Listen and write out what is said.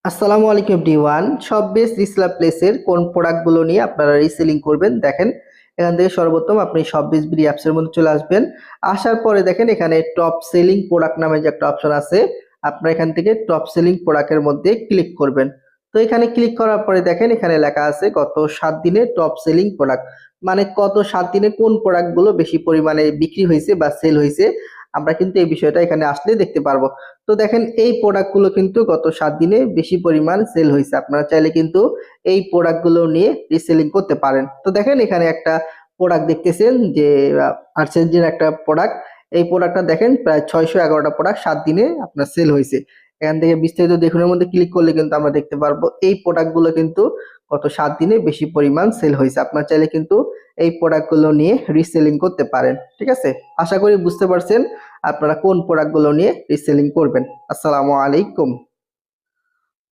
আসসালামু আলাইকুম everyone. শপবেস reseller প্লেসের কোন প্রোডাক্টগুলো নিয়ে আপনারা রিসেলিং করবেন দেখেন। এখান থেকে সর্বপ্রথম আপনি শপবেস বিডি অ্যাপসের মধ্যে চলে আসবেন। আসার পরে দেখেন এখানে টপ সেলিং প্রোডাক্ট নামে যে একটা অপশন আছে, আপনারা এখান থেকে টপ সেলিং প্রোডাক্টের মধ্যে ক্লিক করবেন। তো এখানে ক্লিক করার পরে দেখেন এখানে লেখা আছে গত 7 দিনে টপ সেলিং প্রোডাক্ট, মানে গত 7 দিনে কোন প্রোডাক্টগুলো বেশি পরিমাণে বিক্রি হয়েছে বা সেল হয়েছে, আমরা কিন্তু এই বিষয়টা এখানে আসলে দেখতে পারবো। তো দেখেন এই প্রোডাক্টগুলো কিন্তু গত 7 দিনে বেশি পরিমাণ সেল হয়েছে। আপনারা চাইলে কিন্তু এই প্রোডাক্টগুলো নিয়ে রিসেলিং করতে পারেন। তো দেখেন এখানে একটা প্রোডাক্ট দেখতেছেন যে আর্সেনজের একটা প্রোডাক্ট। এই প্রোডাক্টটা দেখেন প্রায় 611টা প্রোডাক্ট 7 দিনে আপনার সেল হয়েছে। এখান থেকে বিস্তারিত দেখুনের মধ্যে ক্লিক করলে কিন্তু আমরা দেখতে পারবো এই প্রোডাক্টগুলো কিন্তু গত 7 দিনে বেশি পরিমাণ সেল হয়েছে। আপনারা চাইলে কিন্তু এই প্রোডাক্টগুলো নিয়ে রিসেলিং করতে পারেন। ঠিক আছে? আশা করি বুঝতে পারছেন আপনারা কোন প্রোডাক্টগুলো নিয়ে রিসেলিং করবেন। আসসালামু আলাইকুম।